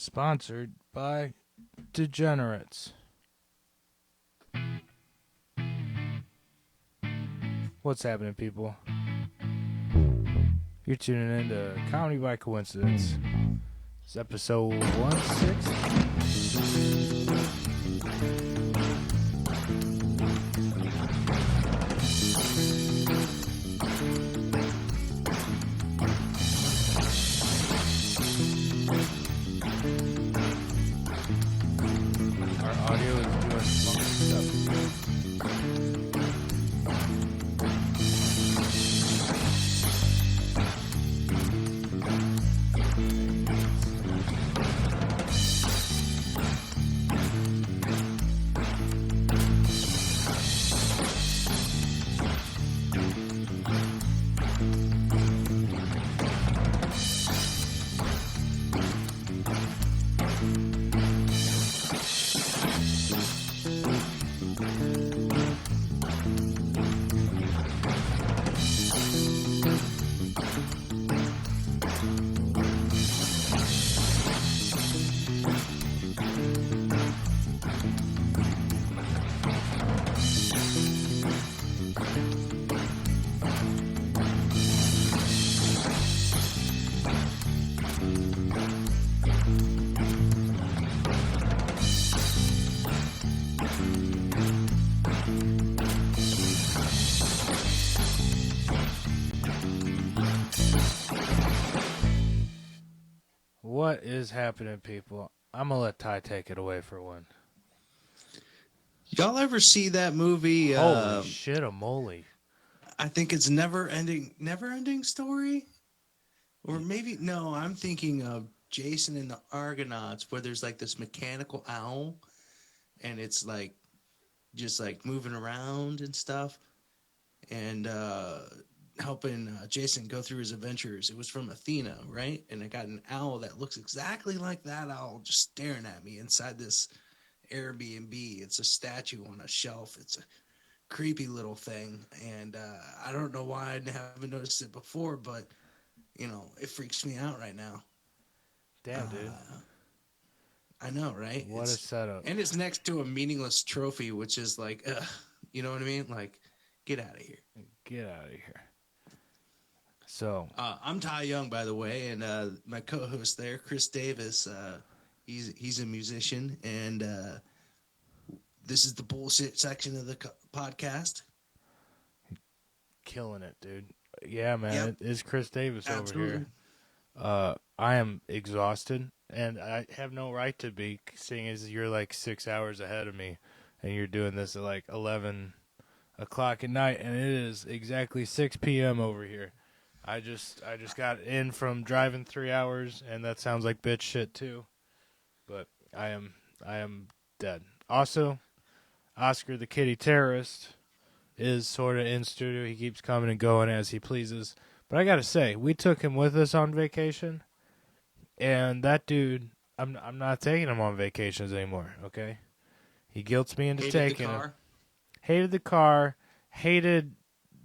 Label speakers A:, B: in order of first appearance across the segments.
A: Sponsored by Degenerates. What's happening, people? You're tuning in to Comedy by Coincidence. It's episode 160. Our audio is doing funky stuff. What is happening, people? I'm gonna let Ty take it away for one.
B: Y'all ever see that movie?
A: Holy shit, a moly!
B: I think it's Never Ending Story, or maybe no. I'm thinking of Jason and the Argonauts, where there's like this mechanical owl, and it's like just like moving around and stuff, and helping Jason go through his adventures. It was from Athena, right? And I got an owl that looks exactly like that owl, just staring at me inside this Airbnb. It's a statue on a shelf. It's a creepy little thing, and I don't know why I haven't noticed it before, but you know, it freaks me out right now.
A: Damn, dude.
B: I know, right?
A: What a setup.
B: And it's next to a meaningless trophy, which is like, you know what I mean? Like, get out of here.
A: Get out of here. So,
B: I'm Ty Young, by the way, and my co-host there, Chris Davis. He's a musician, and this is the bullshit section of the podcast.
A: killing it, dude. Yeah, man.
B: Yep.
A: It's Chris Davis
B: Absolutely.
A: over here. I am exhausted, and I have no right to be, seeing as you're like 6 hours ahead of me, and you're doing this at like 11 o'clock at night, and it is exactly 6 p.m. over here. I just got in from driving 3 hours, and that sounds like bitch shit too. But I am dead. Also, Oscar the Kitty Terrorist is sort of in studio. He keeps coming and going as he pleases. But I gotta say, we took him with us on vacation, and that dude, I'm not taking him on vacations anymore. Okay, he guilts me into taking him. Hated the car. Hated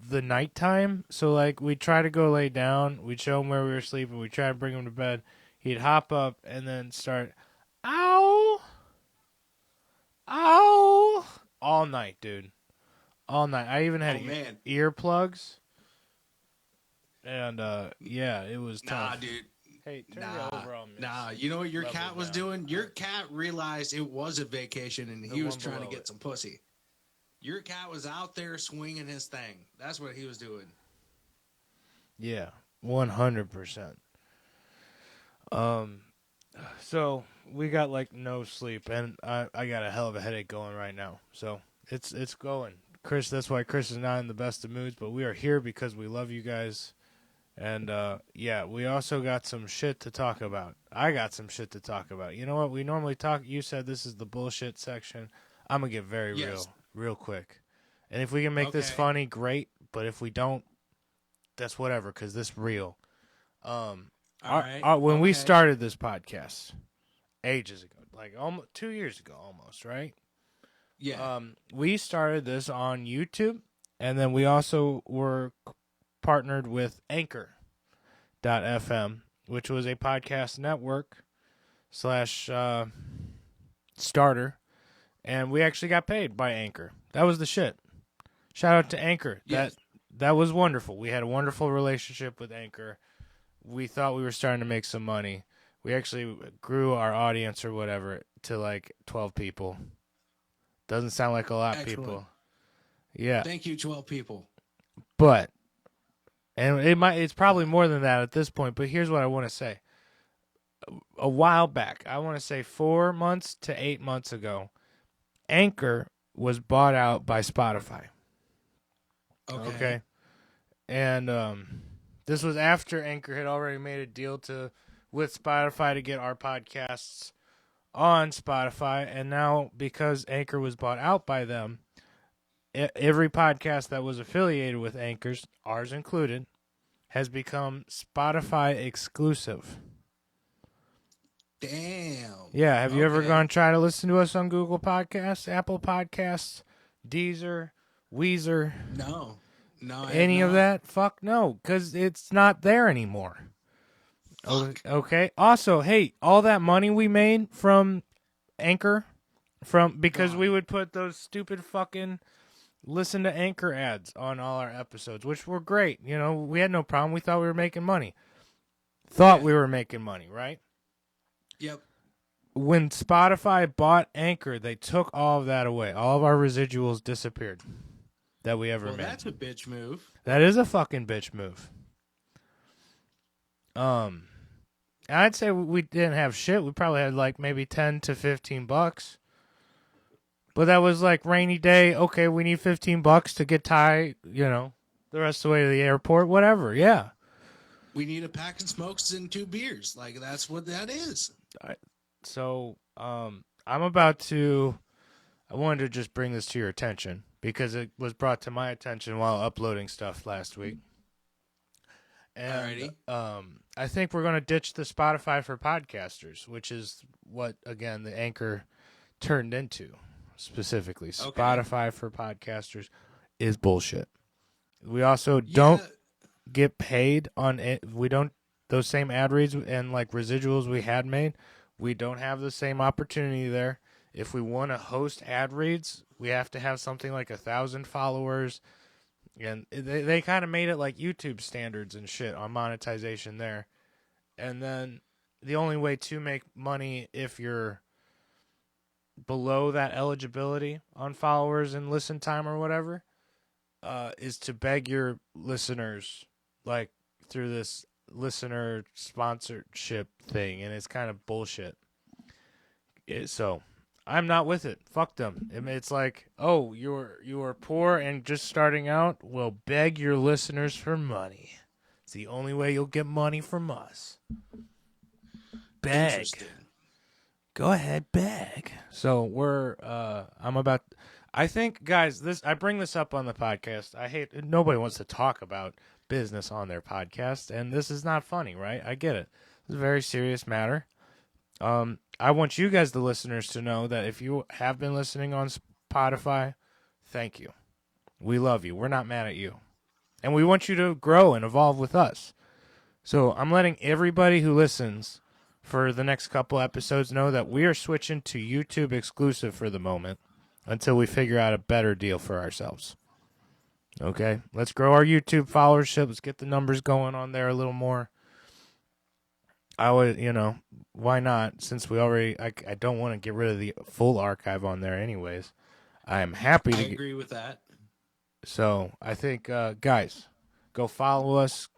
A: the nighttime. So like, we'd try to go lay down. We'd show him where we were sleeping. We'd try to bring him to bed. He'd hop up and then start, ow, ow, all night, dude. All night. I even had earplugs. And, yeah, it was tough.
B: Nah, dude.
A: Hey, turn it over on me.
B: Nah, you know what your cat was doing? Your cat realized it was a vacation, and he was trying to get some pussy. Your cat was out there swinging his thing. That's what he was doing.
A: Yeah, 100%. So we got like no sleep, and I got a hell of a headache going right now. So it's going, Chris. That's why Chris is not in the best of moods, but we are here because we love you guys, and yeah, we also got some shit to talk about. I got some shit to talk about. You know what? We normally talk. You said this is the bullshit section. I'm gonna get very real quick, and if we can make this funny, great. But if we don't, that's whatever, because this real. When we started this podcast ages ago, like almost 2 years ago, almost, right?
B: Yeah.
A: We started this on YouTube, and then we also were partnered with Anchor.fm, which was a podcast network slash starter, and we actually got paid by Anchor. That was the shit. Shout out to Anchor.
B: Yes.
A: That was wonderful. We had a wonderful relationship with Anchor. We thought we were starting to make some money. We actually grew our audience or whatever to like 12 people. Doesn't sound like a lot,
B: Excellent.
A: people. Yeah.
B: Thank you, 12 people.
A: But and it's probably more than that at this point, but here's what I want to say. A while back, I want to say 4 months to 8 months ago, Anchor was bought out by Spotify. Okay. And this was after Anchor had already made a deal with Spotify to get our podcasts on Spotify, and now because Anchor was bought out by them, every podcast that was affiliated with Anchor's, ours included, has become Spotify exclusive.
B: Damn.
A: Yeah, have you ever gone try to listen to us on Google Podcasts, Apple Podcasts, Deezer, Weezer?
B: No.
A: Any of that? Fuck no, because it's not there anymore.
B: Fuck.
A: Okay. Also, hey, all that money we made from Anchor, because we would put those stupid fucking listen to Anchor ads on all our episodes, which were great. You know, we had no problem. We thought we were making money. We were making money, right?
B: Yep.
A: When Spotify bought Anchor, they took all of that away. All of our residuals disappeared that we ever made.
B: Well, that's a bitch move.
A: That is a fucking bitch move. I'd say we didn't have shit. We probably had like maybe $10 to $15. But that was like rainy day. Okay, we need $15 to get Ty, the rest of the way to the airport. Whatever. Yeah.
B: We need a pack of smokes and 2 beers. Like, that's what that is.
A: So, I wanted to just bring this to your attention because it was brought to my attention while uploading stuff last week. And, I think we're going to ditch the Spotify for podcasters, which is what, again, the Anchor turned into specifically. Okay. Spotify for podcasters is bullshit. We also don't get paid on it. We don't, those same ad reads and like residuals we had made, we don't have the same opportunity there. If we want to host ad reads, we have to have something like 1,000 followers. And they kind of made it like YouTube standards and shit on monetization there. And then the only way to make money if you're below that eligibility on followers and listen time or whatever is to beg your listeners like through this listener sponsorship thing. And it's kind of bullshit. So I'm not with it. Fuck them. It's like, oh, you are poor and just starting out? Well, beg your listeners for money. It's the only way you'll get money from us. Beg. Go ahead, beg. So I think, guys, I bring this up on the podcast. Nobody wants to talk about business on their podcast, and this is not funny, right? I get it. It's a very serious matter. I want you guys, the listeners, to know that if you have been listening on Spotify, thank you. We love you. We're not mad at you. And we want you to grow and evolve with us. So I'm letting everybody who listens for the next couple episodes know that we are switching to YouTube exclusive for the moment until we figure out a better deal for ourselves. Okay? Let's grow our YouTube followership. Let's get the numbers going on there a little more. I would, why not? Since we already, I don't want to get rid of the full archive on there anyways. I am happy to
B: agree with that.
A: So I think, guys, go follow us.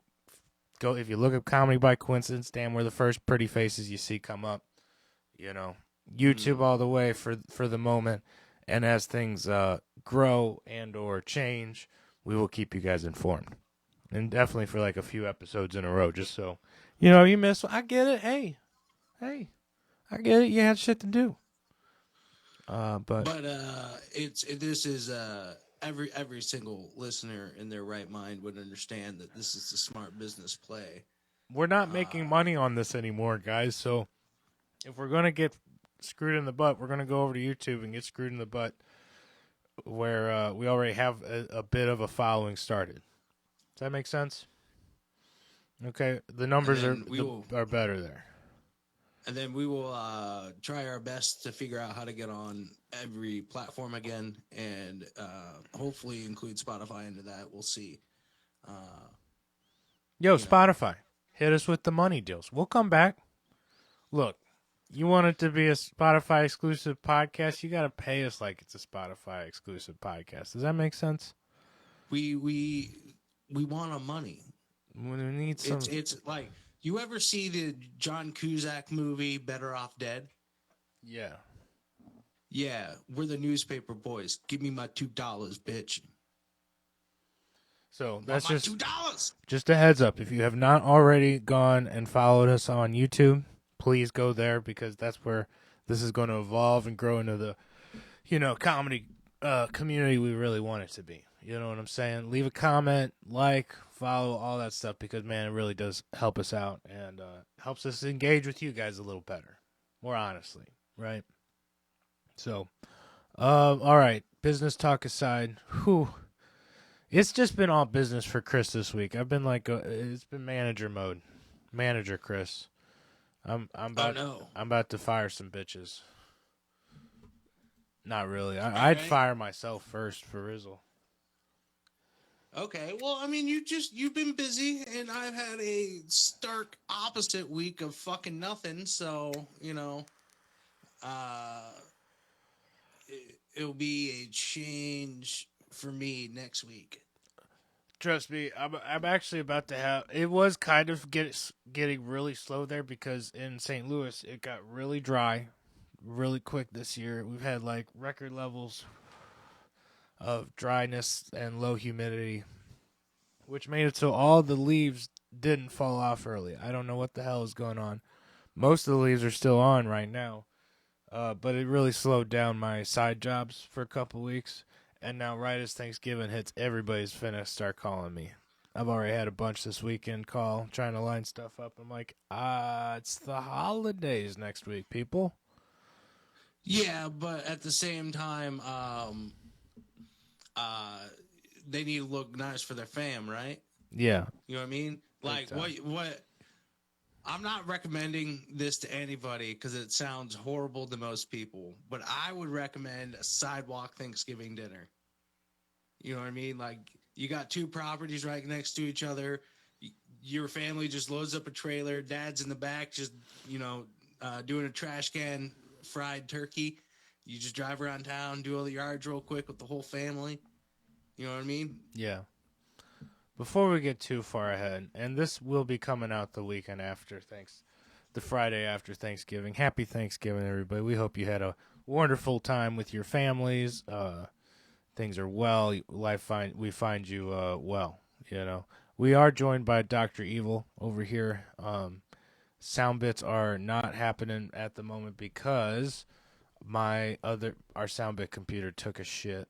A: Go, if you look up Comedy by Coincidence, damn, we're the first pretty faces you see come up. YouTube all the way for the moment. And as things grow and or change, we will keep you guys informed. And definitely for like a few episodes in a row, just so you miss. I get it. Hey, I get it. You had shit to do.
B: This is every single listener in their right mind would understand that this is a smart business play.
A: We're not making money on this anymore, guys. So if we're gonna get screwed in the butt, we're gonna go over to YouTube and get screwed in the butt, where we already have a bit of a following started. Does that make sense? Okay, the numbers are better there.
B: And then we will try our best to figure out how to get on every platform again, and hopefully include Spotify into that. We'll see.
A: Yo,
B: You know,
A: Spotify, hit us with the money deals. We'll come back. Look, you want it to be a Spotify exclusive podcast, you got to pay us like it's a Spotify exclusive podcast. Does that make sense?
B: we want our money.
A: We need some.
B: It's like, you ever see the John Cusack movie Better Off Dead?
A: Yeah.
B: Yeah, we're the newspaper boys. Give me my $2, bitch.
A: So
B: Want
A: that's
B: my
A: just
B: $2.
A: just a heads up. If you have not already gone and followed us on YouTube, please go there because that's where this is going to evolve and grow into the, comedy community we really want it to be. You know what I'm saying? Leave a comment, like, follow, all that stuff because, man, it really does help us out and helps us engage with you guys a little better, more honestly, right? So, all right, business talk aside, whew. It's just been all business for Chris this week. I've been it's been manager mode, manager Chris. I'm about
B: no.
A: I'm about to fire some bitches. Not really. I'd
B: right.
A: fire myself first for Rizzle.
B: Okay, well, I mean, you've been busy, and I've had a stark opposite week of fucking nothing. So it'll be a change for me next week.
A: Trust me, I'm actually about to have. It was kind of getting really slow there because in St. Louis it got really dry, really quick this year. We've had like record levels of dryness and low humidity, which made it so all the leaves didn't fall off early. I don't know what the hell is going on. Most of the leaves are still on right now, but it really slowed down my side jobs for a couple weeks. And now, right as Thanksgiving hits, everybody's finna start calling me. I've already had a bunch this weekend call, trying to line stuff up. I'm like, it's the holidays next week, people.
B: Yeah, but at the same time, they need to look nice for their fam, right?
A: Yeah.
B: You know what I mean? Like, what? I'm not recommending this to anybody because it sounds horrible to most people, but I would recommend a sidewalk Thanksgiving dinner. You know what I mean? Like, you got two properties right next to each other. Your family just loads up a trailer. Dad's in the back, just doing a trash can fried turkey. You just drive around town, do all the yards real quick with the whole family. You know what I mean?
A: Yeah. Before we get too far ahead, and this will be coming out the weekend after the Friday after Thanksgiving. Happy Thanksgiving, everybody. We hope you had a wonderful time with your families. Things are well. We find you well. We are joined by Dr. Evil over here. Sound bits are not happening at the moment because our sound bit computer took a shit.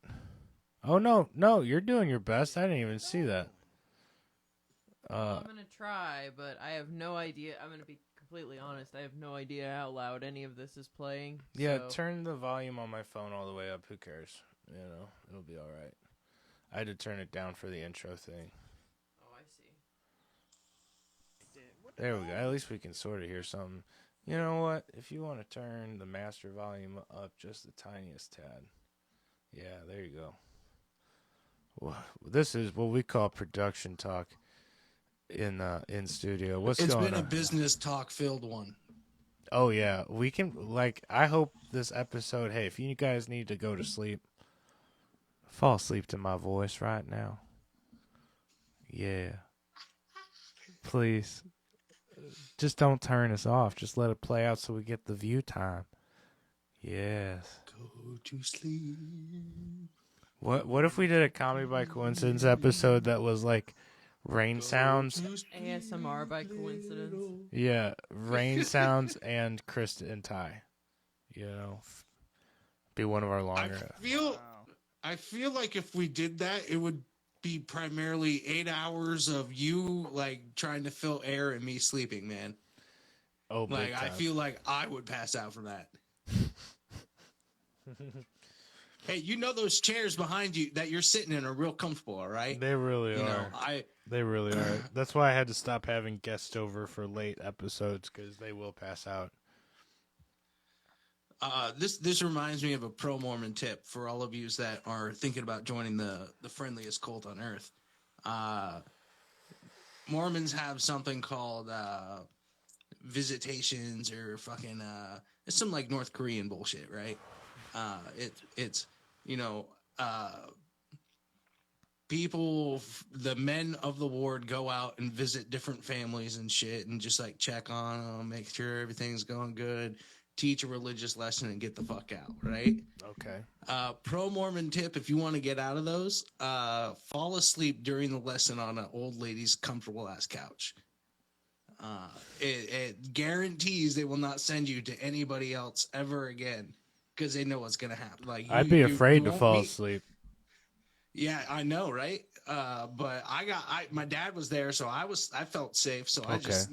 A: Oh no, you're doing your best. I didn't even see that.
C: I'm gonna try, but I have no idea. I'm gonna be completely honest. I have no idea how loud any of this is playing.
A: Yeah,
C: so.
A: turn the volume on my phone all the way up. Who cares? It'll be all right. I had to turn it down for the intro thing.
C: Oh, I see.
A: There we go. At least we can sort of hear something. You know what? If you want to turn the master volume up just the tiniest tad. Yeah, there you go. Well, this is what we call production talk in studio. What's going on?
B: It's been a business talk filled one.
A: Oh yeah, we can I hope this episode, hey, if you guys need to go to sleep, fall asleep to my voice right now. Yeah. Please. Just don't turn us off. Just let it play out so we get the view time. Yes.
B: Go to sleep.
A: What if we did a Comedy by Coincidence episode that was like rain sounds?
C: ASMR by coincidence.
A: Yeah, rain sounds and Chris and Ty. Be one of our longer.
B: I feel like if we did that, it would be primarily 8 hours of you trying to fill air and me sleeping, man.
A: Oh, big time.
B: I feel like I would pass out from that. Hey, those chairs behind you that you're sitting in are real comfortable, all right?
A: They really are. They really are. That's why I had to stop having guests over for late episodes because they will pass out.
B: This reminds me of a pro Mormon tip for all of you that are thinking about joining the friendliest cult on earth. Mormons have something called visitations or fucking it's some like North Korean bullshit, right? It's you know people, the men of the ward go out and visit different families and shit and just like check on them, make sure everything's going good, teach a religious lesson and get the fuck out, right?
A: Okay.
B: Pro Mormon tip: if you want to get out of those, fall asleep during the lesson on an old lady's comfortable ass couch. It guarantees they will not send you to anybody else ever again because they know what's gonna happen. Like
A: I'd be afraid to
B: won't
A: fall
B: meet.
A: asleep.
B: Yeah, I know, right? But my dad was there, so I felt safe. So I just,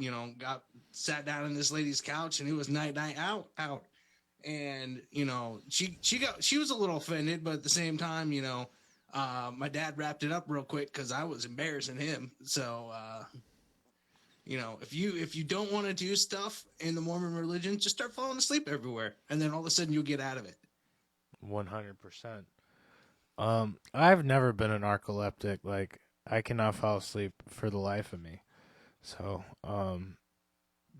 B: sat down on this lady's couch, and it was night out. And she was a little offended, but at the same time, my dad wrapped it up real quick because I was embarrassing him. So if you don't want to do stuff in the Mormon religion, just start falling asleep everywhere, and then all of a sudden you'll get out of it.
A: 100%. I've never been an narcoleptic. Like, I cannot fall asleep for the life of me. So,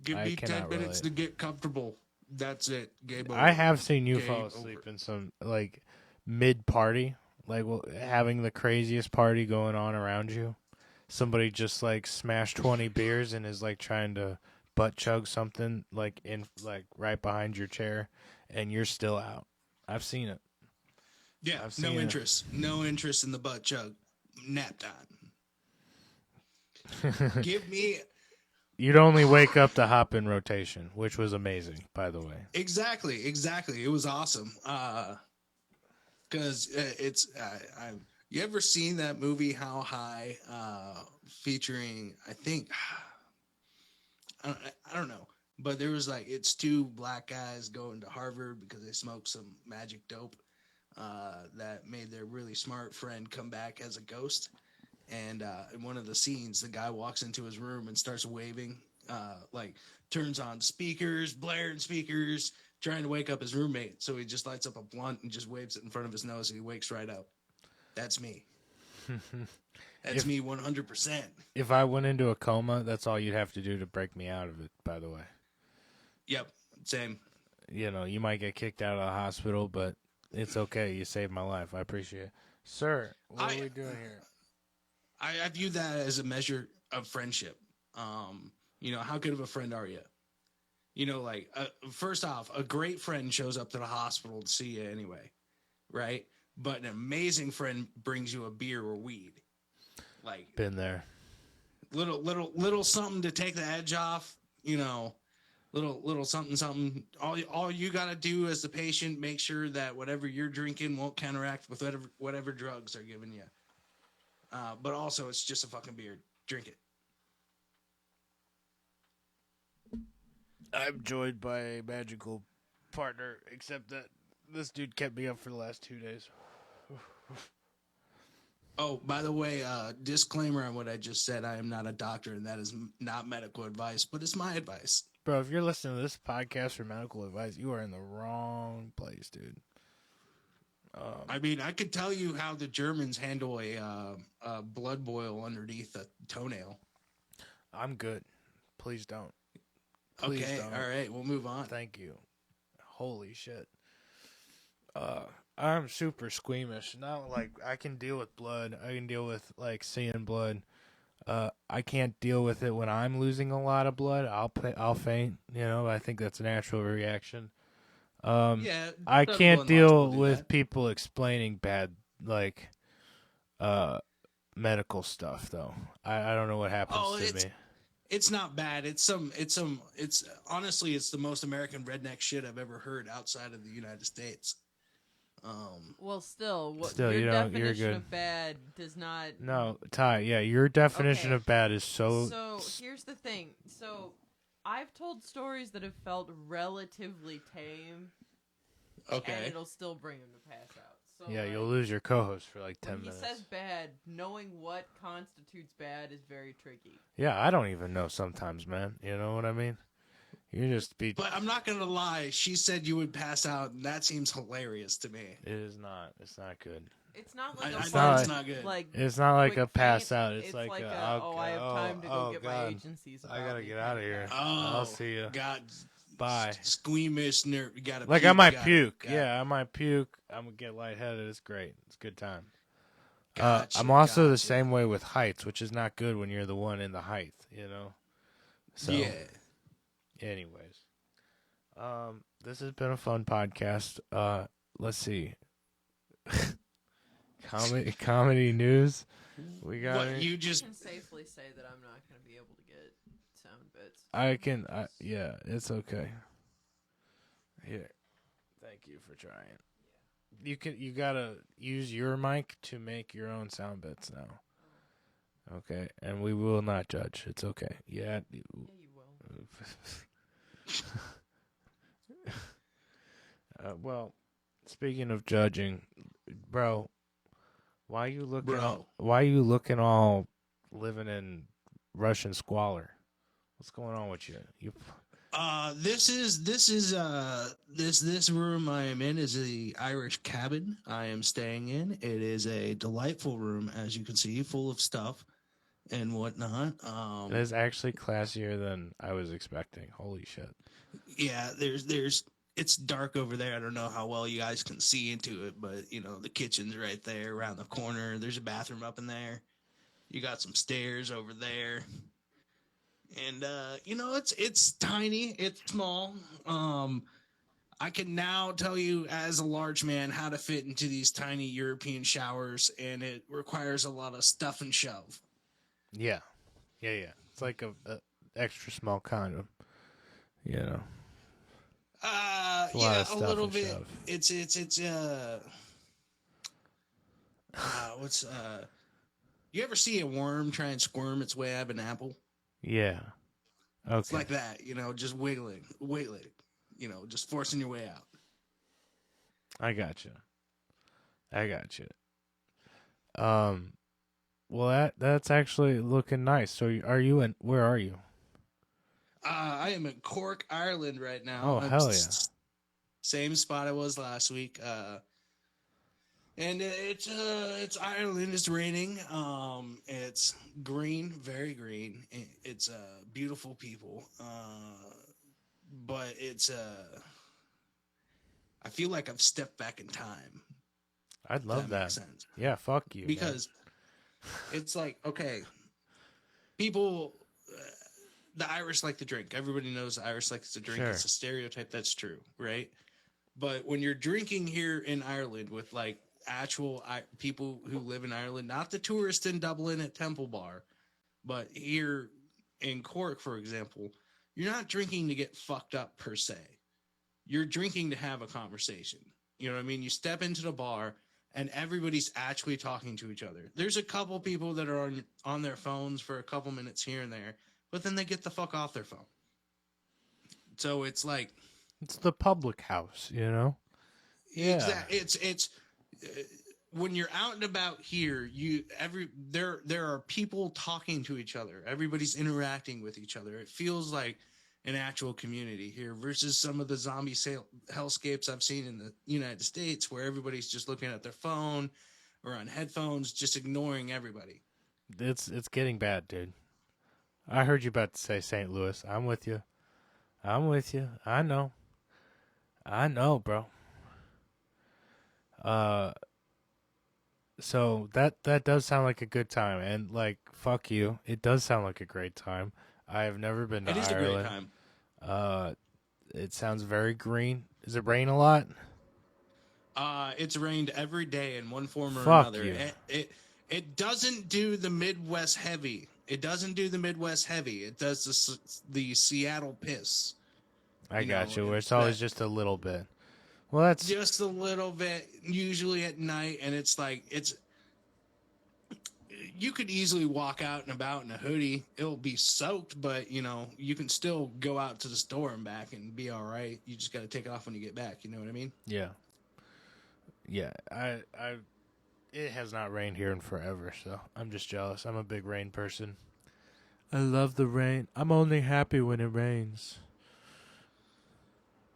B: Give me 10 minutes
A: relate.
B: to get comfortable. That's it. Game over.
A: I have seen you
B: Game
A: fall asleep
B: over.
A: in some, like, mid-party. Like, having the craziest party going on around you. Somebody just, like, smashed 20 beers and is, like, trying to butt chug something, like, right behind your chair. And you're still out. I've seen it.
B: Yeah, no interest. No interest in the butt chug. Nap time. Give me...
A: You'd only wake up to hop in rotation, which was amazing, by the way.
B: Exactly. It was awesome. Because it's... you ever seen that movie, How High, featuring, I think... I don't know. But there was like, it's two black guys going to Harvard because they smoked some magic dope. That made their really smart friend come back as a ghost. And in one of the scenes, the guy walks into his room and starts waving, turns on speakers, blaring speakers, trying to wake up his roommate. So he just lights up a blunt and just waves it in front of his nose and he wakes right up. That's me. That's me 100%.
A: If I went into a coma, that's all you'd have to do to break me out of it, by the way.
B: Yep, same.
A: You might get kicked out of the hospital, but it's okay. You saved my life. I appreciate it. Sir, what are we doing here?
B: I view that as a measure of friendship. How good of a friend are you? First off, a great friend shows up to the hospital to see you anyway, right? But an amazing friend brings you a beer or weed. Like,
A: been there.
B: Little something to take the edge off, little something. All you got to do as the patient, make sure that whatever you're drinking won't counteract with whatever drugs they're giving you. But also, it's just a fucking beer. Drink it.
A: I'm joined by a magical partner, except that this dude kept me up for the last 2 days.
B: Oh, by the way, disclaimer on what I just said. I am not a doctor, and that is not medical advice, but it's my advice.
A: Bro, if you're listening to this podcast for medical advice, you are in the wrong place, dude.
B: I mean, I could tell you how the Germans handle a blood boil underneath a toenail.
A: I'm good. Please don't.
B: Okay, all right, we'll move on.
A: Thank you. Holy shit. I'm super squeamish. Not like I can deal with blood. I can deal with like seeing blood. I can't deal with it when I'm losing a lot of blood. I'll faint. I think that's a natural reaction. I can't deal with people explaining bad medical stuff though. I don't know what happens to me.
B: It's not bad. It's honestly, it's the most American redneck shit I've ever heard outside of the United States.
C: Well, still,
A: your
C: definition
A: you're good.
C: Of bad does not.
A: No, Ty. Yeah, your definition of bad is so.
C: So here's the thing. So I've told stories that have felt relatively tame.
B: Okay.
C: And it'll still bring him to pass out. So
A: yeah, you'll lose your co-host for like 10
C: when
A: minutes.
C: He says bad. Knowing what constitutes bad is very tricky.
A: Yeah, I don't even know sometimes, man. You know what I mean? You just be.
B: But I'm not gonna lie. She said you would pass out, and that seems hilarious to me.
A: It is not. It's not good.
C: It's not like
B: I
C: a
B: know
C: fun,
B: it's not good.
C: like
A: It's not like
C: quick
A: a pass
C: faint.
A: out. It's like
C: a,
A: a,
C: oh, I have time to go get my
A: God.
C: agencies.
A: I
C: about
A: gotta
C: me
A: get out of
C: kind
A: here.
C: thing.
A: I'll see you.
B: God,
A: Bye.
B: Squeamish nerve. You gotta.
A: Like
B: puke,
A: I might
B: gotta-
A: puke.
B: gotta-
A: Yeah, I might puke. I'm gonna get lightheaded. It's great. It's a good time.
B: Gotcha,
A: I'm also the
B: gotcha.
A: same way with heights, which is not good when you're the one in the height. You know. So.
B: Yeah.
A: Anyways, this has been a fun podcast. Let's see. Comedy news. We got
B: What
A: any?
B: you
C: I
B: just?
C: can safely say that I'm not going to be able to get sound bits.
A: I can. Yeah, it's okay. Here, thank you for trying. You gotta use your mic to make your own sound bits now. Okay, and we will not judge. It's okay. Yeah.
C: Yeah, you will.
A: Well, speaking of judging, bro, why you looking all living in Russian squalor? What's going on with you?
B: This room I am in is the Irish cabin I am staying in. It is a delightful room, as you can see, full of stuff and whatnot.
A: It is actually classier than I was expecting. Holy shit!
B: Yeah, it's dark over there. I don't know how well you guys can see into it, but you know the kitchen's right there around the corner. There's a bathroom up in there. You got some stairs over there. And you know, it's tiny, it's small. I can now tell you as a large man how to fit into these tiny European showers, and it requires a lot of stuff and shove.
A: Yeah. It's like a extra small condom. You know.
B: Yeah, a little bit.
A: Shove.
B: It's you ever see a worm try and squirm its way out of an apple?
A: Yeah. Okay.
B: It's like that, you know, just wiggling, you know, just forcing your way out.
A: I got you. Well, that's actually looking nice. So, where are you?
B: I am in Cork, Ireland right now.
A: Oh, hell yeah.
B: Same spot I was last week. And it's Ireland. It's raining. It's green, very green. It's beautiful people. But it's I feel like I've stepped back in time.
A: I'd love that.
B: Makes sense.
A: Yeah, fuck you.
B: Because it's like, okay, people, the Irish like to drink. Everybody knows the Irish likes to drink.
A: Sure.
B: It's a stereotype that's true, right? But when you're drinking here in Ireland with like actual people who live in Ireland, not the tourists in Dublin at Temple Bar, but here in Cork, for example, you're not drinking to get fucked up per se. You're drinking to have a conversation. You know what I mean? You step into the bar and everybody's actually talking to each other. There's a couple people that are on their phones for a couple minutes here and there, but then they get the fuck off their phone. So it's like,
A: it's the public house, you know? Yeah.
B: Exactly. It's when you're out and about here, there are people talking to each other. Everybody's interacting with each other. It feels like an actual community here versus some of the zombie hellscapes I've seen in the United States where everybody's just looking at their phone or on headphones, just ignoring everybody.
A: It's getting bad, dude. I heard you about to say St. Louis. I'm with you. I know, bro. So that does sound like a good time, and like fuck you, it does sound like a great time. I have never been to
B: It is
A: Ireland.
B: a great time.
A: It sounds very green. Does it rain a lot?
B: It's rained every day in one form or
A: Fuck
B: another.
A: you.
B: It doesn't do the Midwest heavy. It doesn't do the Midwest heavy. It does the Seattle piss.
A: I got you. Where it's
B: that-
A: always just a little bit. Well, that's
B: Just a little bit, usually at night, and it's like you could easily walk out and about in a hoodie. It'll be soaked, but you know you can still go out to the store and back and be all right. You just got to take it off when you get back. You know what I mean?
A: yeah. It has not rained here in forever, so I'm just jealous. I'm a big rain person. I love the rain. I'm only happy when it rains.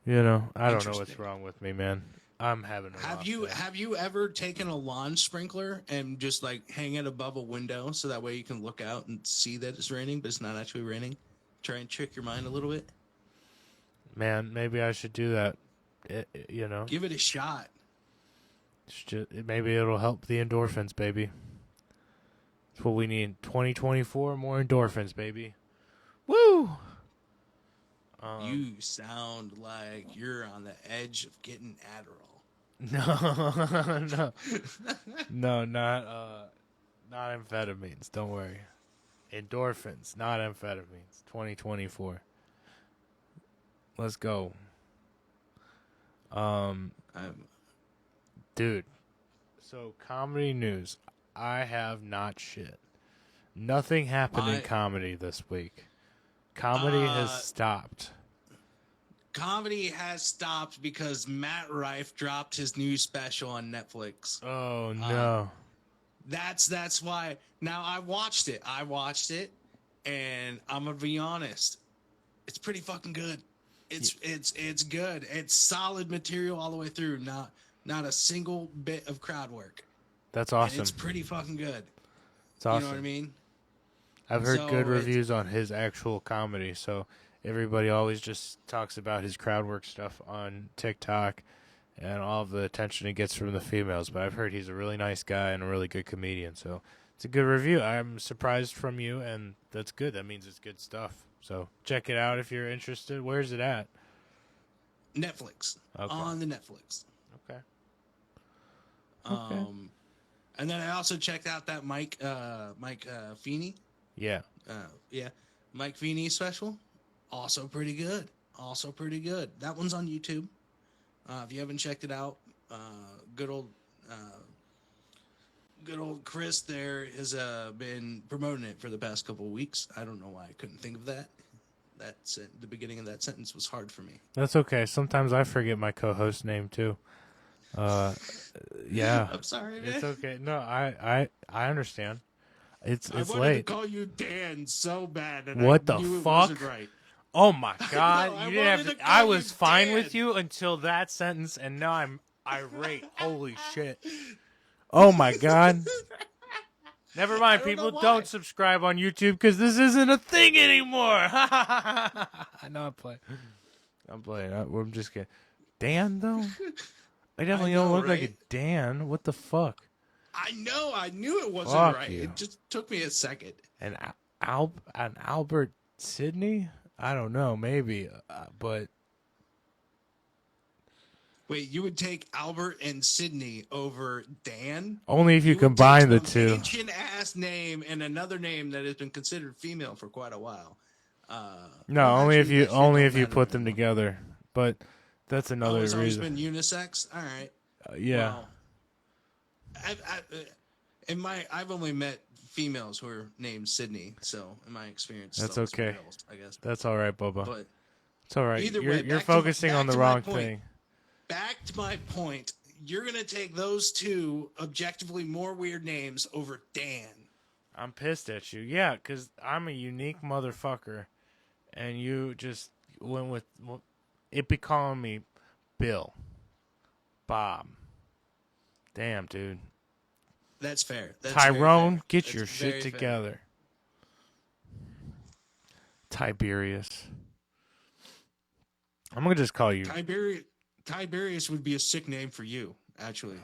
A: You know, I don't know what's
B: Interesting.
A: wrong with me, man. I'm having a
B: Have
A: rough
B: you
A: day.
B: have you ever taken a lawn sprinkler and just like hang it above a window so that way you can look out and see that it's raining, but it's not actually raining? Try and trick your mind a little bit.
A: Man, maybe I should do that. You know,
B: Give it a shot.
A: maybe it'll help the endorphins, baby. That's what we need. 2024, more endorphins, baby. Woo!
B: You sound like you're on the edge of getting Adderall.
A: No, no, not amphetamines. Don't worry. Endorphins, not amphetamines. 2024. Let's go. Dude. So comedy news. I have not shit. Nothing happened in comedy this week. Comedy has stopped.
B: Comedy has stopped because Matt Rife dropped his new special on Netflix.
A: Oh no.
B: That's why. Now I watched it, and I'm gonna be honest, it's pretty fucking good. It's good. It's solid material all the way through. Not a single bit of crowd work.
A: That's awesome.
B: And it's pretty fucking good.
A: It's awesome.
B: You know what I mean?
A: I've heard good reviews on his actual comedy, so everybody always just talks about his crowd work stuff on TikTok and all of the attention he gets from the females. But I've heard he's a really nice guy and a really good comedian, so it's a good review. I'm surprised from you, and that's good. That means it's good stuff. So check it out if you're interested. Where's it at?
B: Netflix.
A: Okay.
B: On the Netflix.
A: Okay.
B: And then I also checked out that Mike Feeney.
A: Yeah.
B: Mike Feeney special. Also pretty good. That one's on YouTube. If you haven't checked it out, good old Chris there has been promoting it for the past couple of weeks. I don't know why I couldn't think of that. The beginning of that sentence was hard for me.
A: That's okay. Sometimes I forget my co-host name too. Yeah.
B: I'm sorry, man.
A: It's okay. No, I understand. It's
B: I wanted
A: late.
B: to call you Dan so bad, and
A: What
B: I
A: the
B: knew it
A: fuck?
B: wasn't right.
A: Oh my god!
B: No,
A: You didn't have
B: wanted
A: to.
B: call
A: I
B: you
A: was fine
B: Dan.
A: with you until that sentence, and now I'm irate. Holy shit! Oh my god! Never mind,
B: don't know
A: people.
B: why.
A: Don't subscribe on YouTube because this isn't a thing anymore. I know I'm playing. I'm just kidding. Dan though, I definitely don't look like a Dan. What the fuck?
B: I know. I knew it wasn't
A: Fuck
B: right.
A: you.
B: It just took me a second.
A: An Albert Sidney? I don't know, maybe, but
B: Wait, you would take Albert and Sydney over Dan?
A: only if you
B: would
A: combine the
B: take
A: two.
B: some ancient ass name and another name that has been considered female for quite a while.
A: No,
B: well,
A: only
B: actually,
A: if you
B: that shit don't matter
A: put them
B: anymore.
A: together. But that's another
B: It's always
A: reason.
B: been unisex. All right.
A: Yeah.
B: Well, I've only met females who are named Sydney, so in my experience,
A: That's
B: it's always
A: okay.
B: males, I guess.
A: That's all right, Bubba.
B: But
A: It's all right.
B: either
A: You're
B: way,
A: you're focusing on the wrong thing.
B: Back to my point. You're gonna take those two objectively more weird names over Dan.
A: I'm pissed at you. Yeah, because I'm a unique motherfucker, and you just went with it be calling me Bill, Bob. Damn, dude.
B: That's fair. That's
A: Tyrone,
B: very fair.
A: get
B: That's
A: your
B: very
A: shit
B: fair.
A: together. Tiberius. I'm gonna just call you.
B: Tiberius would be a sick name for you, actually.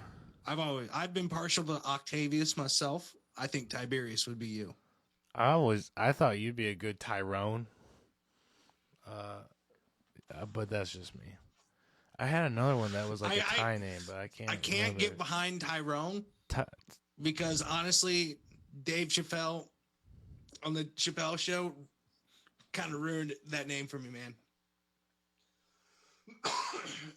B: I've been partial to Octavius myself. I think Tiberius would be you.
A: I thought you'd be a good Tyrone. But that's just me. I had another one that was like a Thai name, but I can't.
B: I can't get behind Tyrone because honestly, Dave Chappelle on the Chappelle Show kind of ruined that name for me, man.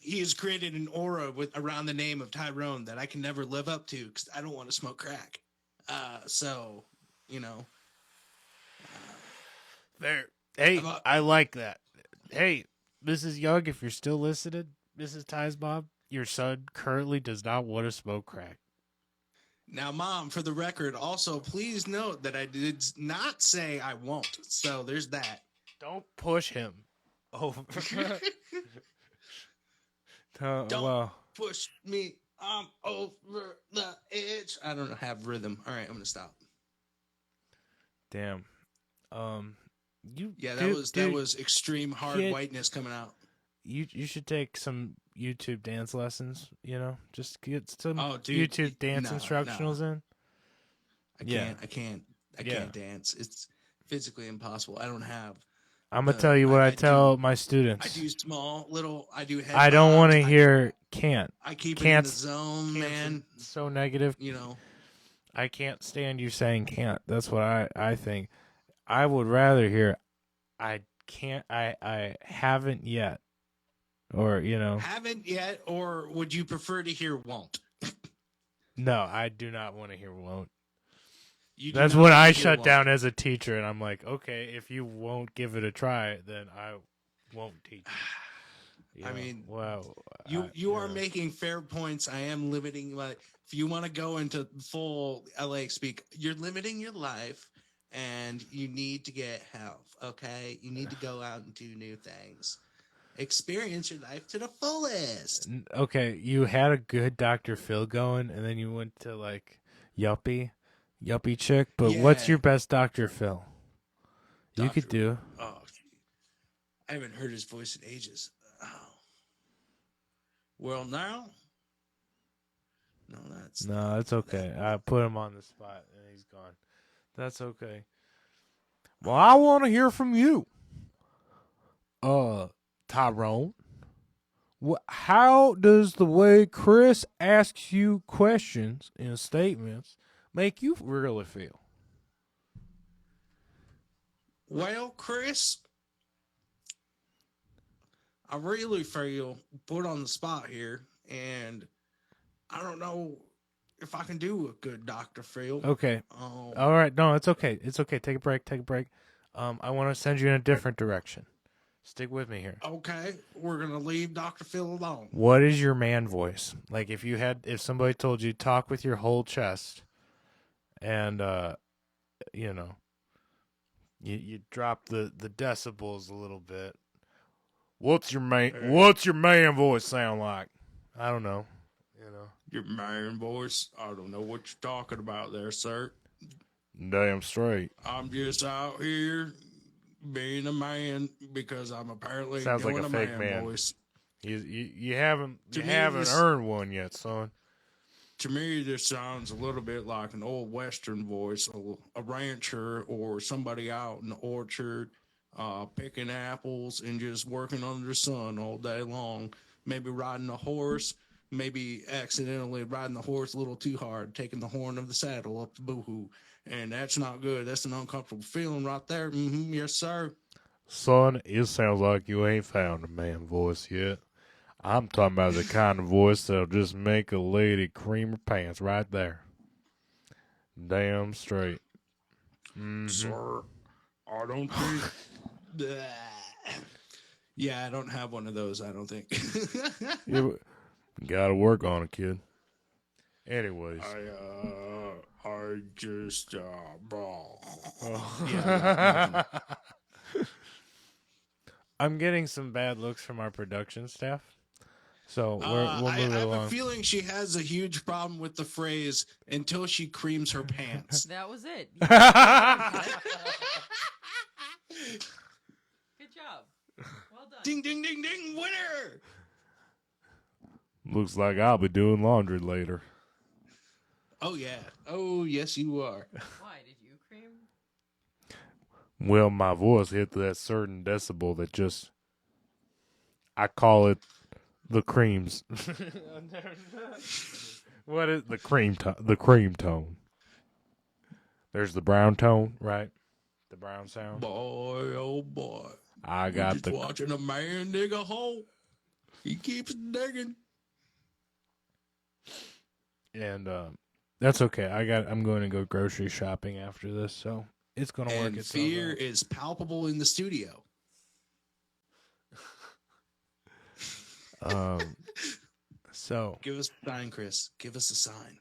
B: He has created an aura around the name of Tyrone that I can never live up to because I don't want to smoke crack. So, you know.
A: There. Hey, I like that. Hey, Mrs. Young, if you're still listening, Mrs. Ty's Bob, your son currently does not want to smoke crack.
B: Now, Mom, for the record, also, please note that I did not say I won't. So there's that.
A: Don't push him over.
B: Don't
A: Well,
B: push me. I'm over the edge. I don't have rhythm. All right, I'm gonna stop.
A: damn. You
B: Yeah,
A: dude,
B: that was extreme hard
A: kid,
B: whiteness coming out.
A: you should take some YouTube dance lessons. You know, just get some
B: Oh, dude,
A: YouTube dance
B: no,
A: instructionals in.
B: I
A: Yeah.
B: can't dance. It's physically impossible. I don't have
A: I'm gonna
B: the.
A: tell you what I
B: I
A: tell my
B: I
A: students.
B: do small little. I do head
A: I don't want
B: bobs.
A: to hear can't.
B: I keep it in the
A: Can't's
B: zone, man.
A: so negative.
B: You know.
A: I can't stand you saying can't. That's what I think. I would rather hear I can't. I haven't yet, or
B: Haven't yet, or would you prefer to hear won't?
A: No, I do not want to hear won't.
B: You do
A: That's
B: not
A: when
B: want
A: I
B: to hear
A: shut
B: won't.
A: down as a teacher, and I'm like, okay, if you won't give it a try, then I won't teach.
B: I mean,
A: wow.
B: you are making fair points. I am limiting, like, if you want to go into full LA speak, you're limiting your life, and you need to get help. Okay, you need to go out and do new things, experience your life to the fullest.
A: Okay, you had a good Dr. Phil going, and then you went to like Yuppie chick. But what's
B: Yeah.
A: your best Dr. Phil? You could
B: Dr.
A: do.
B: Oh, I haven't heard his voice in ages. Oh. Well, now, no,
A: It's okay. I put him on the spot, and he's gone. That's okay. Well, I want to hear from you, Tyrone. How does the way Chris asks you questions in statements make you really feel?
B: Well, Chris, I really feel put on the spot here, and I don't know if I can do a good Dr. Phil.
A: Okay. All right. No, it's okay. It's okay. Take a break. I want to send you in a different direction. Stick with me here.
B: Okay, we're gonna leave Dr. Phil alone.
A: What is your man voice? Like if somebody told you talk with your whole chest, and you drop the decibels a little bit. What's your man voice sound like? I don't know.
B: Your man voice? I don't know what you're talking about there, sir.
A: Damn straight.
B: I'm just out here being a man because I'm apparently
A: Sounds
B: doing
A: like a fake man.
B: voice.
A: You haven't
B: this-
A: earned one yet, son.
B: To me, this sounds a little bit like an old Western voice, a rancher or somebody out in the orchard, picking apples and just working under the sun all day long. Maybe riding a horse, maybe accidentally riding the horse a little too hard, taking the horn of the saddle up to boo-hoo. And that's not good. That's an uncomfortable feeling right there. Mm-hmm, yes, sir.
A: Son, it sounds like you ain't found a man voice yet. I'm talking about the kind of voice that'll just make a lady cream her pants right there. Damn straight. Mm-hmm.
B: Sir, I don't think... Yeah, I don't have one of those, I don't think.
A: You gotta work on it, kid. Anyways.
B: I just,
A: I'm getting some bad looks from our production staff. So we'll move it
B: I have
A: along.
B: a feeling she has a huge problem with the phrase until she creams her pants.
C: That was it. Good job. Well done.
B: Ding, ding, ding, ding, winner!
A: Looks like I'll be doing laundry later.
B: Oh, yeah. Oh, yes, you are.
C: Why did you cream?
A: Well, my voice hit that certain decibel that just... I call it the creams. What is the cream tone? The cream tone. There's the brown tone, right? The brown sound.
B: Boy, oh boy.
A: I got
B: just watching a man dig a hole. He keeps digging.
A: And that's okay. I'm going to go grocery shopping after this, so it's going to work.
B: And fear is palpable in the studio.
A: So
B: give us a sign, Chris. Give us a sign.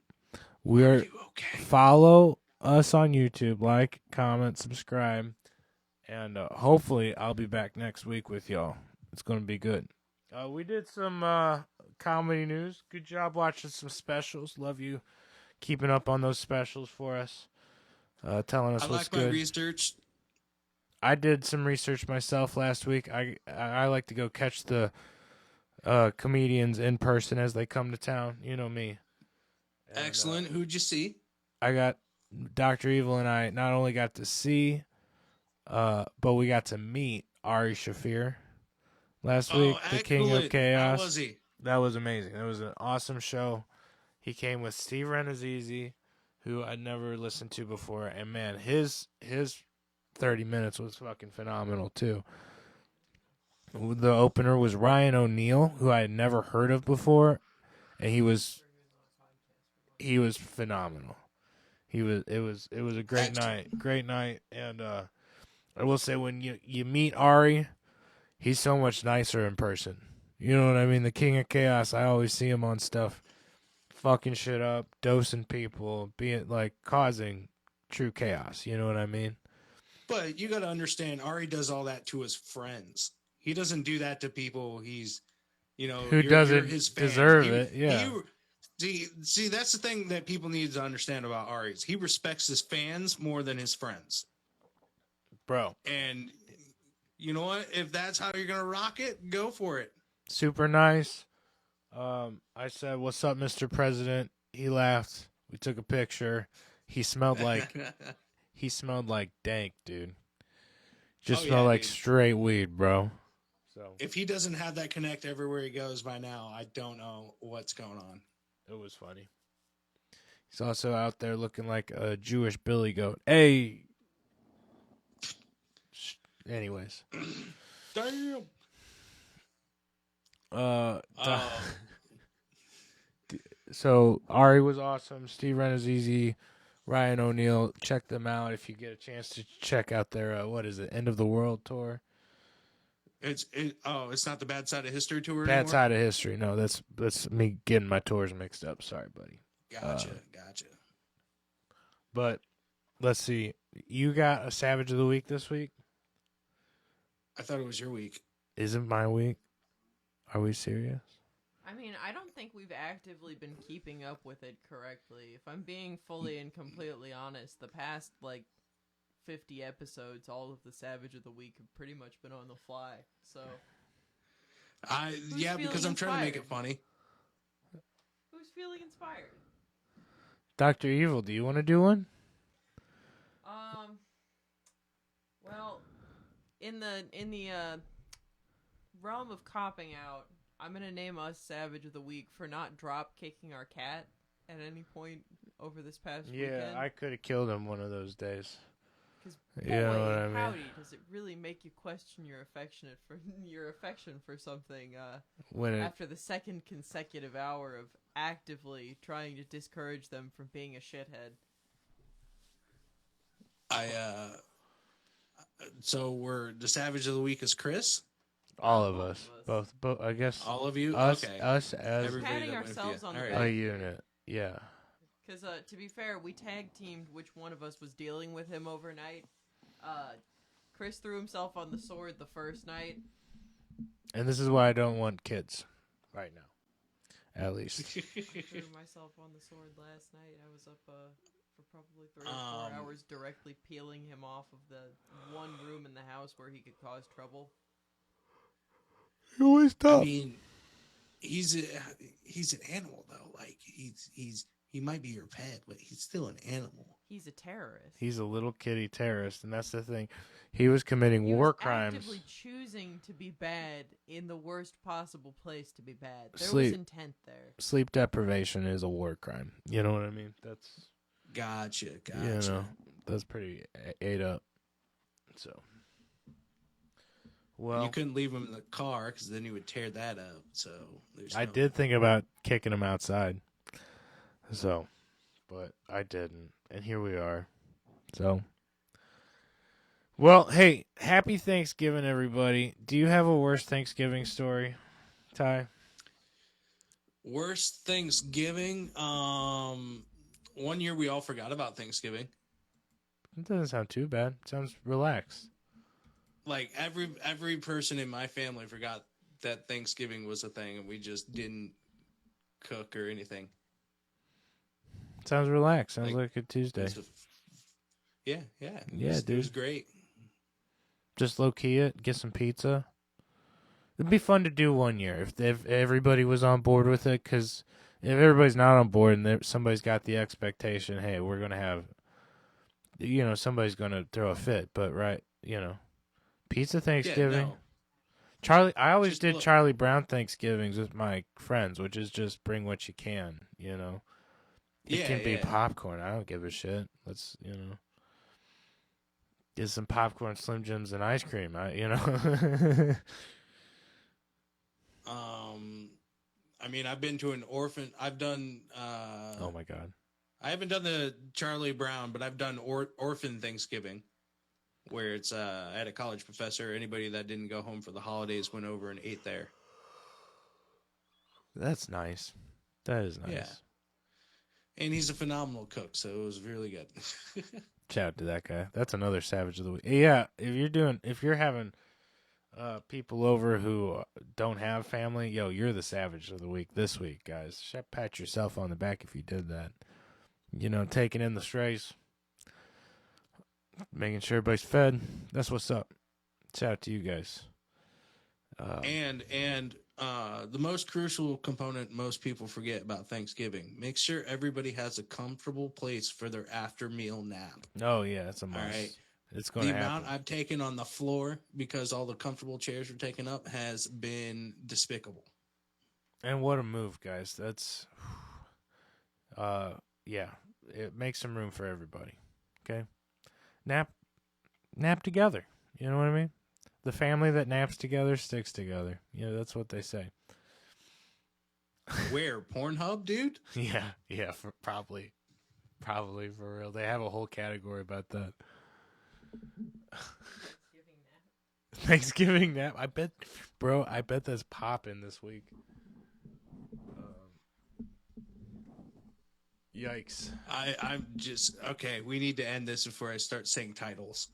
A: We're
B: okay?
A: Follow us on YouTube, like, comment, subscribe, and hopefully I'll be back next week with y'all. It's going to be good. We did some comedy news. Good job watching some specials. Love you keeping up on those specials for us. Telling us
B: I
A: what's
B: like my
A: good.
B: research.
A: I did some research myself last week. I like to go catch the comedians in person as they come to town. You know me. And,
B: Excellent. Who'd you see?
A: I got Dr. Evil and I not only got to see, but we got to meet Ari Shafir last week, the King of
B: Excellent. How
A: Chaos.
B: was he?
A: That was amazing. It was an awesome show. He came with Steve Renazizi, who I'd never listened to before, and man, his 30 minutes was fucking phenomenal too. The opener was Ryan O'Neal, who I had never heard of before, and he was phenomenal. It was a great night, and I will say when you meet Ari, he's so much nicer in person. You know what I mean? The King of Chaos, I always see him on stuff, fucking shit up, dosing people, being like causing true chaos. You know what I mean?
B: But you got to understand, Ari does all that to his friends. He doesn't do that to people. He's,
A: Who
B: you're
A: doesn't
B: his fans.
A: deserve it? Yeah.
B: See, that's the thing that people need to understand about Ari. He respects his fans more than his friends.
A: Bro.
B: And you know what? If that's how you're gonna rock it, go for it.
A: Super nice. I said, "What's up, Mr. President?" He laughed. We took a picture. He smelled like dank, dude. Just smelled like
B: dude.
A: straight weed, bro. So
B: If he doesn't have that connect everywhere he goes by now, I don't know what's going on.
A: it was funny. He's also out there looking like a Jewish billy goat. Hey. Anyways.
B: Damn.
A: So Ari was awesome. Steve Renazizi, Ryan O'Neal. Check them out if you get a chance to check out their what is it? End of the World tour.
B: It's not the Bad Side of History tour
A: Bad
B: anymore?
A: Side of History. No, that's me getting my tours mixed up. Sorry, buddy.
B: Gotcha.
A: But let's see. You got a Savage of the Week this week?
B: I thought it was your week.
A: Isn't my week? Are we serious?
C: I mean, I don't think we've actively been keeping up with it correctly. If I'm being fully and completely honest, the past, 50 episodes, all of the Savage of the Week have pretty much been on the fly. So,
B: Because I'm trying to make it funny.
C: who's feeling inspired?
A: Dr. Evil, do you want to do one?
C: Well, in the realm of copping out, I'm gonna name us Savage of the Week for not drop kicking our cat at any point over this past weekend.
A: Yeah, I could have killed him one of those days.
C: Because
A: You know what I mean?
C: howdy, does it really make you question your affection for something after the second consecutive hour of actively trying to discourage them from being a shithead?
B: So the Savage of the Week is Chris?
A: All of us. Both, I guess.
B: All of you?
A: Us,
B: Okay.
A: us as
B: Everybody
C: Patting
B: that went with
C: ourselves
B: you.
C: on the
B: All
C: back.
B: right.
A: a unit. Yeah.
C: Because, to be fair, we tag teamed which one of us was dealing with him overnight. Chris threw himself on the sword the first night.
A: And this is why I don't want kids right now. At least.
C: I threw myself on the sword last night. I was up for probably 3 or 4 hours directly peeling him off of the one room in the house where he could cause trouble.
A: You always tough.
B: I mean, he's an animal though. Like he might be your pet, but he's still an animal.
C: He's a terrorist.
A: He's a little kitty terrorist, and that's the thing. He was committing war crimes.
C: Actively choosing to be bad in the worst possible place to be bad. There
A: Sleep.
C: was intent there.
A: Sleep deprivation is a war crime. You know what I mean? That's
B: Gotcha.
A: you know, that's pretty ate up. So, well,
B: you couldn't leave him in the car because then he would tear that up. So
A: I did think about kicking him outside. So, but I didn't, and here we are. So, well, hey, happy Thanksgiving, everybody. Do you have a worst Thanksgiving story, Ty?
B: Worst Thanksgiving. 1 year we all forgot about Thanksgiving.
A: It doesn't sound too bad. It sounds relaxed.
B: Like every person in my family forgot that Thanksgiving was a thing, and we just didn't cook or anything.
A: Sounds relaxed. Sounds like a Tuesday.
B: Yeah.
A: Yeah,
B: It was great.
A: Just low key it. Get some pizza. It'd be fun to do one year if everybody was on board with it. Because if everybody's not on board and somebody's got the expectation, hey, we're gonna have, somebody's gonna throw a fit. But pizza Thanksgiving.
B: Yeah, no.
A: I always
B: Just
A: did
B: look.
A: Charlie Brown Thanksgivings with my friends, which is just bring what you can. It can be popcorn. I don't give a shit. Let's get some popcorn, Slim Jims, and ice cream.
B: I mean, I've been to an orphan. I've done.
A: Oh my god.
B: I haven't done the Charlie Brown, but I've done orphan Thanksgiving, where it's I had a college professor. Anybody that didn't go home for the holidays went over and ate there.
A: That's nice. That is nice.
B: Yeah. And he's a phenomenal cook, so it was really good.
A: Shout out to that guy. That's another savage of the week. Yeah, if you're having people over who don't have family, you're the savage of the week this week, guys. Pat yourself on the back if you did that. Taking in the strays, making sure everybody's fed. That's what's up. Shout out to you guys.
B: And the most crucial component most people forget about Thanksgiving: make sure everybody has a comfortable place for their after meal nap.
A: Oh yeah, that's a must.
B: All right.
A: It's going to happen.
B: The amount I've taken on the floor because all the comfortable chairs were taken up has been despicable.
A: And what a move, guys. That's yeah, it makes some room for everybody. Okay? Nap together. You know what I mean? The family that naps together sticks together. That's what they say.
B: Where? Pornhub, dude?
A: Yeah, probably for real. They have a whole category about that. Thanksgiving nap. I bet that's popping this week. Yikes.
B: I'm just okay. We need to end this before I start saying titles.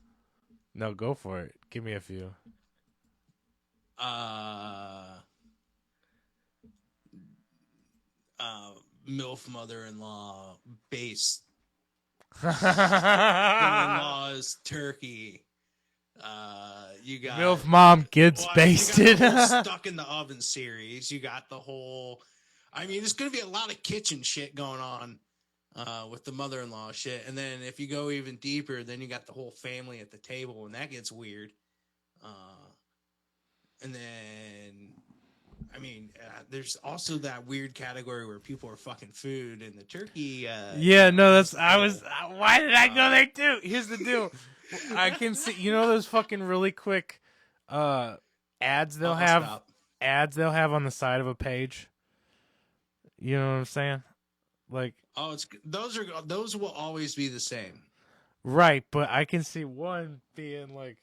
A: No, go for it. Give me a few.
B: MILF mother-in-law base. Mother-in-law's turkey. You got
A: MILF mom gets basted.
B: You got the whole Stuck in the Oven series. You got the whole. I mean, there's going to be a lot of kitchen shit going on with the mother-in-law shit, and then if you go even deeper, then you got the whole family at the table, and that gets weird. And then, I mean, there's also that weird category where people are fucking food and the turkey.
A: Yeah, no, that's. Why did I go there too? Here's the deal. I can see, those fucking really quick ads they'll have. Ads they'll have on the side of a page. You know what I'm saying? Like,
B: those will always be the same.
A: Right, but I can see one being like,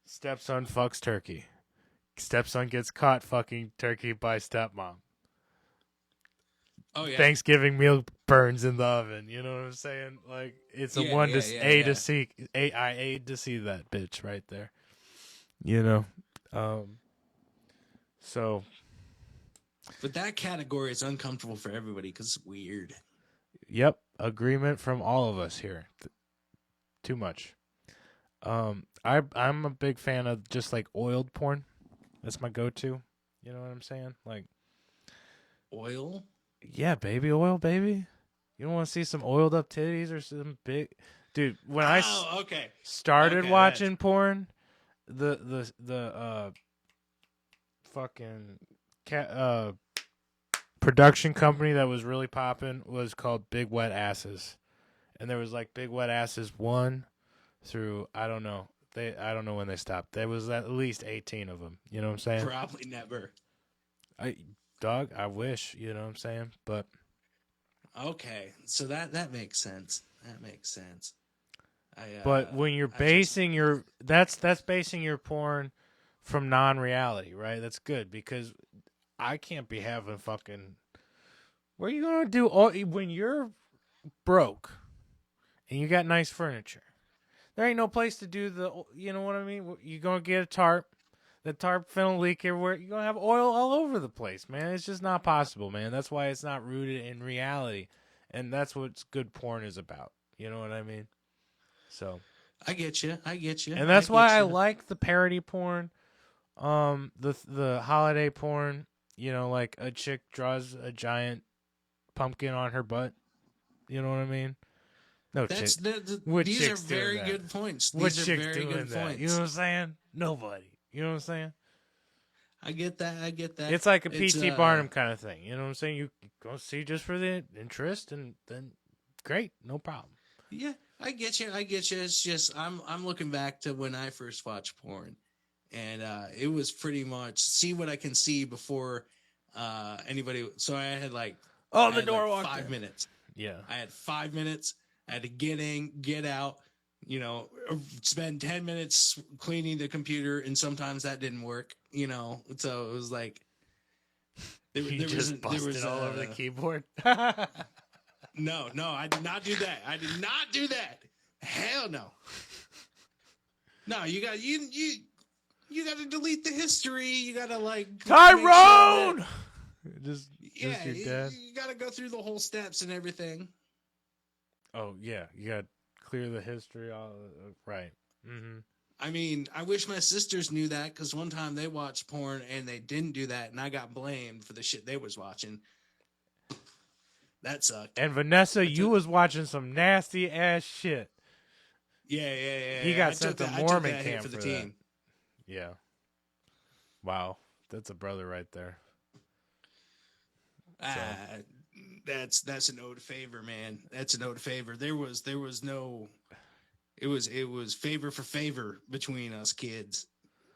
A: stepson fucks turkey. Stepson gets caught fucking turkey by stepmom.
B: Oh yeah.
A: Thanksgiving meal burns in the oven. You know what I'm saying? Like, it's a one to see. I ate to see that bitch right there. So.
B: But that category is uncomfortable for everybody because it's weird.
A: Yep, agreement from all of us here. Too much. I'm a big fan of just like oiled porn. That's my go-to. You know what I'm saying? Like
B: oil.
A: Yeah, baby oil, baby. You don't want to see some oiled up titties or some big, dude. When I started watching porn, the fucking production company that was really popping was called Big Wet Asses, and there was like Big Wet Asses 1 through I don't know when they stopped. There was at least 18 of them. You know what I'm saying?
B: Probably never.
A: I wish. You know what I'm saying? But
B: okay, so that makes sense. That makes sense.
A: But when you're basing that's basing your porn from non-reality, right? That's good because I can't be having fucking. What are you gonna do when you're broke and you got nice furniture? There ain't no place to do the. You know what I mean? You gonna get a tarp. The tarp fin will leak everywhere. You're going to have oil all over the place, man. It's just not possible, man. That's why it's not rooted in reality. And that's what good porn is about. You know what I mean? So,
B: I get you.
A: and that's why I like the parody porn, the holiday porn. You know, like a chick draws a giant pumpkin on her butt. You know what I mean? No chick.
B: These are very good points. These are very good points.
A: You know what I'm saying? Nobody. You know what I'm saying?
B: I get that.
A: It's like a P.T. Barnum kind of thing. You know what I'm saying? You go see just for the interest, and then great, no problem.
B: Yeah, I get you. It's just I'm looking back to when I first watched porn, and it was pretty much see what I can see before anybody. So I had
A: the door walked
B: 5
A: in.
B: minutes.
A: Yeah,
B: I had 5 minutes. I had to get in, get out. You know, spend 10 minutes cleaning the computer, and sometimes that didn't work. You know, so it was like
A: there was all over the keyboard.
B: No, I did not do that. Hell no. No, you got to delete the history. You got to
A: Tyrone. Just your dad.
B: You got to go through the whole steps and everything.
A: Oh yeah, you got to clear the history. Right. Mm-hmm.
B: I mean, I wish my sisters knew that because one time they watched porn and they didn't do that, and I got blamed for the shit they was watching. That sucked.
A: And Vanessa, you was watching some nasty ass shit.
B: Yeah.
A: He got sent to Mormon camp
B: for the
A: that.
B: team.
A: Yeah. Wow, that's a brother right there.
B: That's an ode favor, man. That's an ode favor. There was no. It was favor for favor between us kids.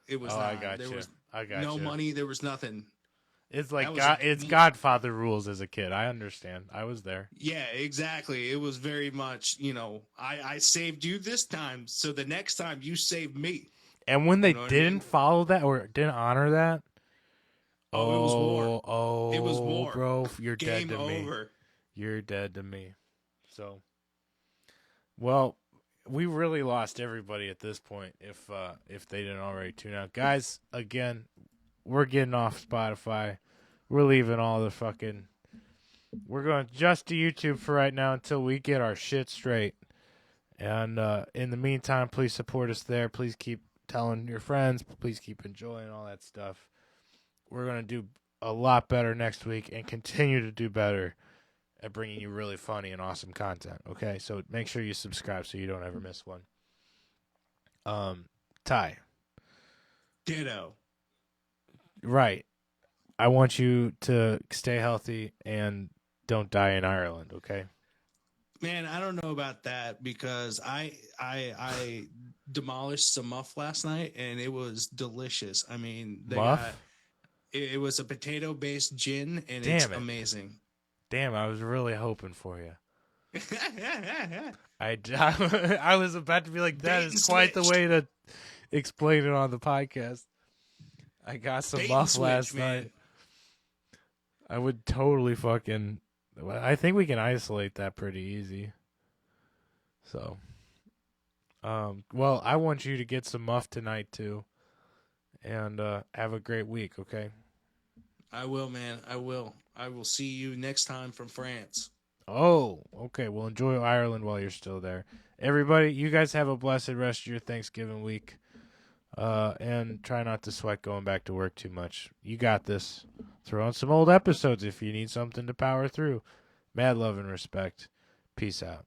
B: It was.
A: I got you. I got
B: no
A: you.
B: money. There was nothing.
A: It's like it's Godfather rules as a kid. I understand. I was there.
B: Yeah, exactly. It was very much, I saved you this time, so the next time you save me.
A: And when they didn't follow that or didn't honor that,
B: it was war.
A: It was war, bro. You're
B: Game
A: dead to
B: over.
A: Me. You're dead to me. So, well, we really lost everybody at this point. If they didn't already tune out, guys. Again. We're getting off Spotify. We're leaving all the fucking... We're going just to YouTube for right now until we get our shit straight. And in the meantime, please support us there. Please keep telling your friends. Please keep enjoying all that stuff. We're going to do a lot better next week and continue to do better at bringing you really funny and awesome content. Okay? So make sure you subscribe so you don't ever miss one. Ty.
B: Ditto.
A: Right. I want you to stay healthy and don't die in Ireland, okay?
B: Man, I don't know about that because I demolished some muff last night and it was delicious. I mean, it was a potato-based gin and it's amazing.
A: Damn, I was really hoping for you. I was about to be like, that is quite the way to explain it on the podcast. I got some muff last night. I would totally fucking... I think we can isolate that pretty easy. So... well, I want you to get some muff tonight, too. And have a great week, okay?
B: I will, man. I will. I will see you next time from France.
A: Oh, okay. Well, enjoy Ireland while you're still there. Everybody, you guys have a blessed rest of your Thanksgiving week. And try not to sweat going back to work too much. You got this. Throw on some old episodes if you need something to power through. Mad love and respect. Peace out.